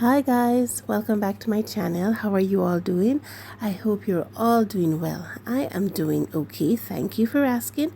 Hi guys, welcome back to my channel. How are you all doing? I hope you're all doing well. I am doing okay. Thank you for asking.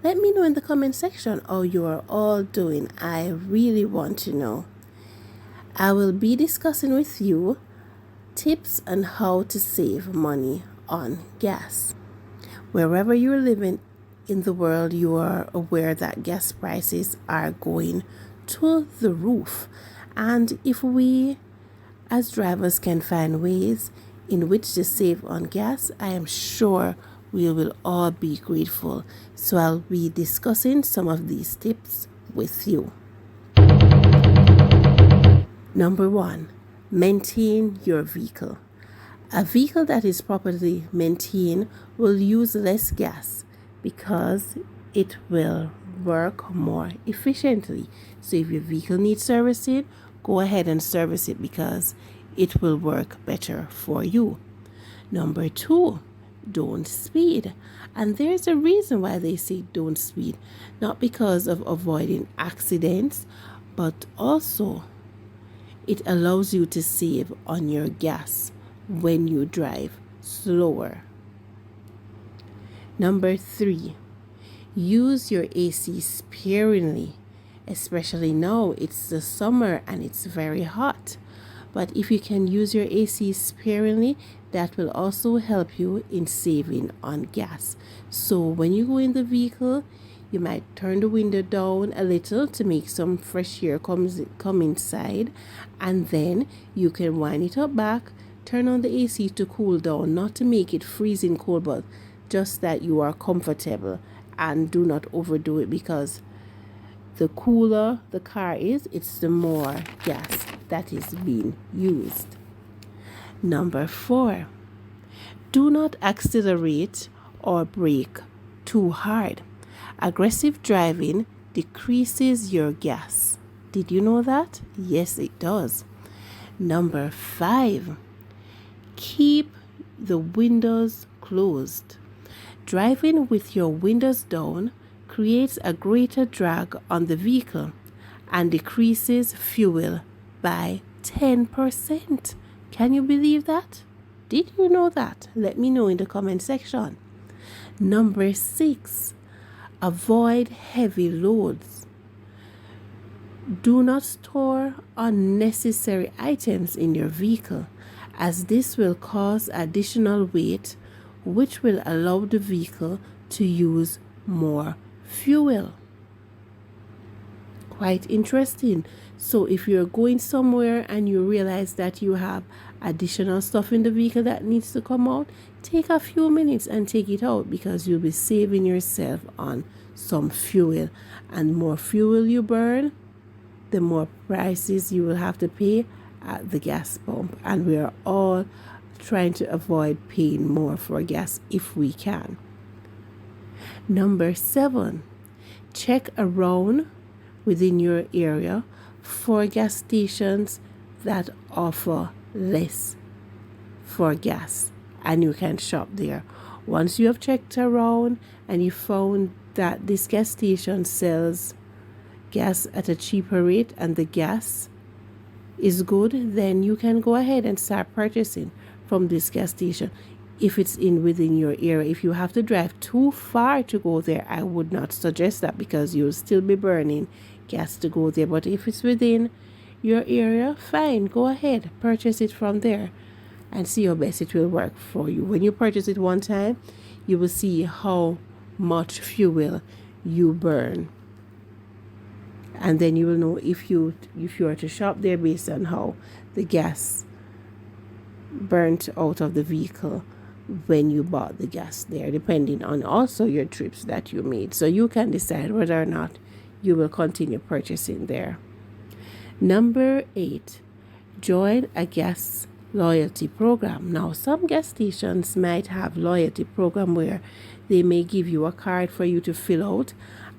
Let me know in the comment section how you are all doing. I really want to know. I will be discussing with you tips on how to save money on gas. Wherever you're living in the world, you are aware that gas prices are going to the roof. And if we as drivers can find ways in which to save on gas, I am sure we will all be grateful. So I'll be discussing some of these tips with you. Number 1, maintain your vehicle. A vehicle that is properly maintained will use less gas because it will work more efficiently. So if your vehicle needs servicing, go ahead and service it because it will work better for you. Number 2, don't speed. And there's a reason why they say don't speed. Not because of avoiding accidents, but also it allows you to save on your gas when you drive slower. Number 3, use your AC sparingly. Especially now, it's the summer and it's very hot. But if you can use your AC sparingly, that will also help you in saving on gas. So when you go in the vehicle, you might turn the window down a little to make some fresh air come inside. And then you can wind it up back, turn on the AC to cool down, not to make it freezing cold, but just that you are comfortable, and do not overdo it because the cooler the car is, it's the more gas that is being used. Number 4, do not accelerate or brake too hard. Aggressive driving decreases your gas. Did you know that? Yes, it does. Number 5, keep the windows closed. Driving with your windows down creates a greater drag on the vehicle and decreases fuel by 10%. Can you believe that? Did you know that? Let me know in the comment section. Number 6, avoid heavy loads. Do not store unnecessary items in your vehicle, as this will cause additional weight, which will allow the vehicle to use more fuel. Quite interesting. So if you're going somewhere and you realize that you have additional stuff in the vehicle that needs to come out, take a few minutes and take it out, because you'll be saving yourself on some fuel. And more fuel you burn, the more prices you will have to pay at the gas pump. And we are all trying to avoid paying more for gas if we can. Number 7, check around within your area for gas stations that offer less for gas, and you can shop there. Once you have checked around and you found that this gas station sells gas at a cheaper rate and the gas is good, then you can go ahead and start purchasing from this gas station. If it's within your area, if you have to drive too far to go there, I would not suggest that, because you'll still be burning gas to go there. But if it's within your area, fine, go ahead, purchase it from there and see how best it will work for you. When you purchase it one time, you will see how much fuel you burn, and then you will know if you are to shop there based on how the gas burnt out of the vehicle when you bought the gas there, depending on also your trips that you made. So you can decide whether or not you will continue purchasing there. Number 8, join a gas loyalty program. Now, some gas stations might have loyalty program where they may give you a card for you to fill out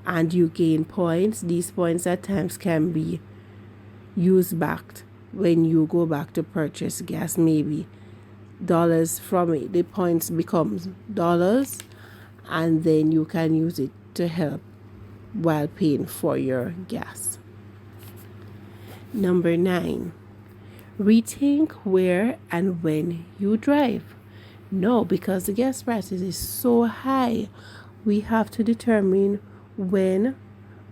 and you gain points. These points at times can be used back when you go back to purchase gas, maybe dollars from it. The points becomes dollars, and then you can use it to help while paying for your gas. Number 9, Rethink where and when you drive. No, because the gas prices is so high, we have to determine when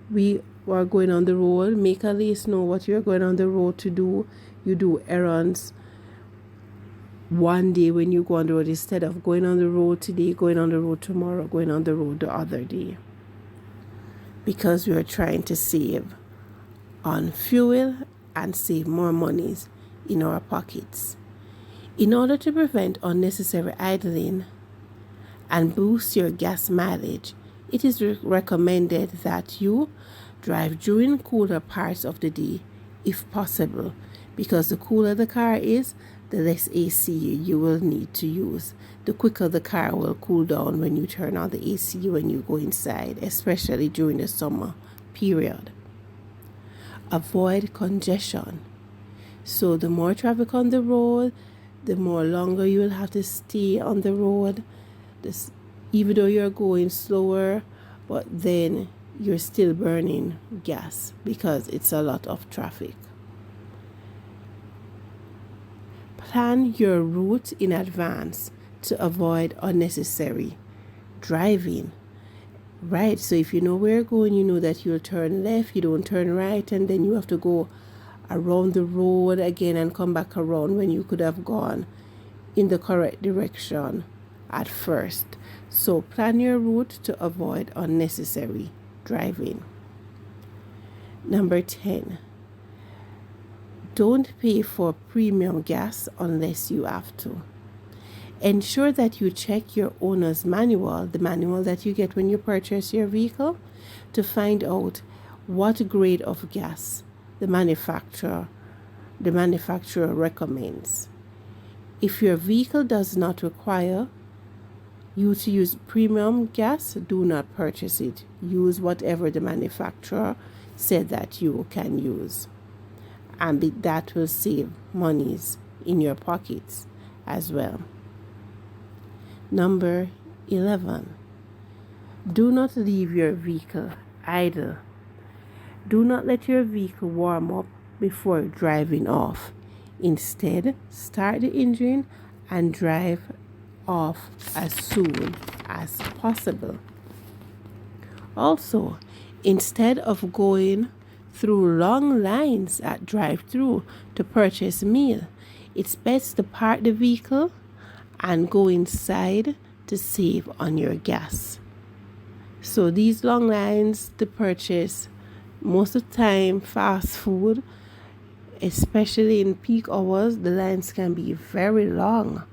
we are going on the road. Make a list, know what you're going on the road to do. You do errands one day when you go on the road instead of going on the road today, going on the road tomorrow, going on the road the other day. Because we are trying to save on fuel and save more monies in our pockets. In order to prevent unnecessary idling and boost your gas mileage, it is recommended that you drive during cooler parts of the day if possible, because the cooler the car is, the less AC you will need to use. The quicker the car will cool down when you turn on the AC when you go inside, especially during the summer period. Avoid congestion. So the more traffic on the road, the more longer you will have to stay on the road. Even though you're going slower, but then you're still burning gas because it's a lot of traffic. Plan your route in advance to avoid unnecessary driving. Right, so if you know where you're going, you know that you'll turn left, you don't turn right, and then you have to go around the road again and come back around when you could have gone in the correct direction at first. So plan your route to avoid unnecessary driving. Number 10. Don't pay for premium gas unless you have to. Ensure that you check your owner's manual, the manual that you get when you purchase your vehicle, to find out what grade of gas the manufacturer recommends. If your vehicle does not require you to use premium gas, do not purchase it. Use whatever the manufacturer said that you can use, and that will save monies in your pockets as well. Number 11. Do not leave your vehicle idle. Do not let your vehicle warm up before driving off. Instead, start the engine and drive off as soon as possible. Also, instead of going through long lines at drive-thru to purchase meal, it's best to park the vehicle and go inside to save on your gas. So these long lines to purchase, most of the time fast food, especially in peak hours, the lines can be very long.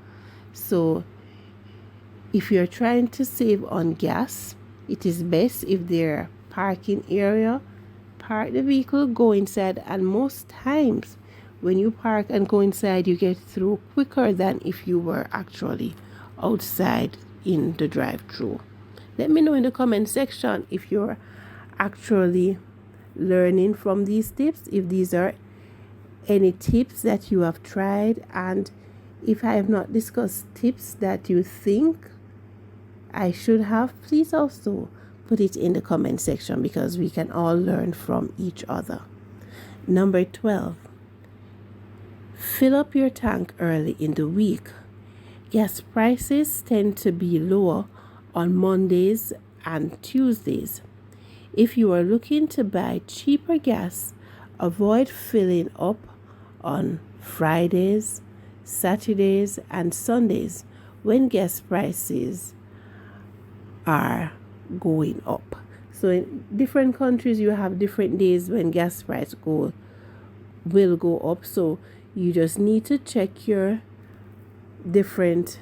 So if you're trying to save on gas, it is best if their parking area, park the vehicle, go inside, and most times when you park and go inside, you get through quicker than if you were actually outside in the drive-thru. Let me know in the comment section if you're actually learning from these tips, if these are any tips that you have tried, and if I have not discussed tips that you think I should have, please also put it in the comment section because we can all learn from each other. Number 12. Fill up your tank early in the week. Gas prices tend to be lower on Mondays and Tuesdays. If you are looking to buy cheaper gas, avoid filling up on Fridays, Saturdays, and Sundays when gas prices are going up. So in different countries, you have different days when gas price will go up. So you just need to check your different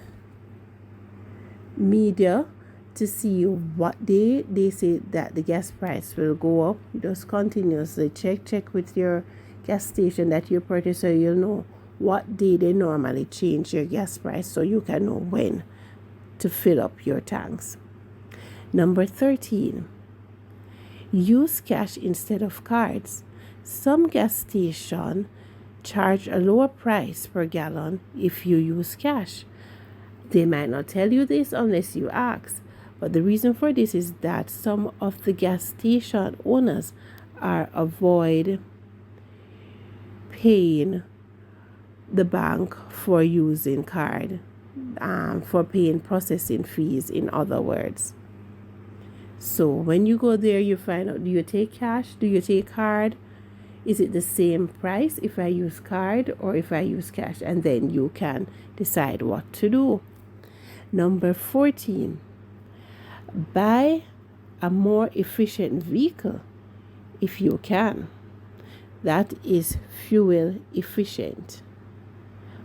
media to see what day they say that the gas price will go up. Just continuously check with your gas station that you purchase, so you'll know what day they normally change your gas price, so you can know when to fill up your tanks. Number 13. Use cash instead of cards. Some gas stations charge a lower price per gallon if you use cash. They might not tell you this unless you ask, but the reason for this is that some of the gas station owners are avoid paying the bank for using card, for paying processing fees, in other words. So when you go there, you find out, do you take cash? Do you take card? Is it the same price if I use card or if I use cash? And then you can decide what to do. Number 14, buy a more efficient vehicle if you can. That is fuel efficient.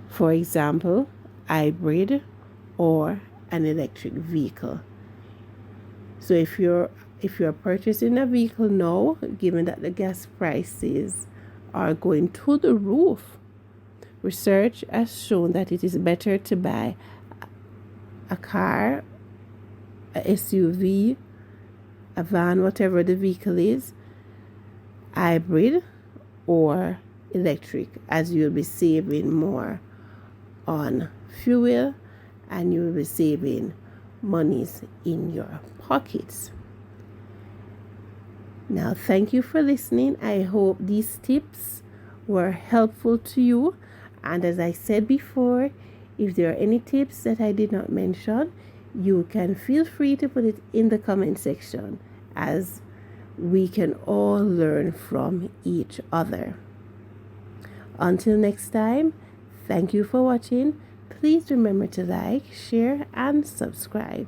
For example, hybrid or an electric vehicle. So if you're purchasing a vehicle now, given that the gas prices are going through the roof, research has shown that it is better to buy a car, a SUV, a van, whatever the vehicle is, hybrid or electric, as you'll be saving more on fuel and you'll be saving monies in your pockets. Now, thank you for listening. I hope these tips were helpful to you. And as I said before, if there are any tips that I did not mention, you can feel free to put it in the comment section, as we can all learn from each other. Until next time, thank you for watching. Please remember to like, share, and subscribe.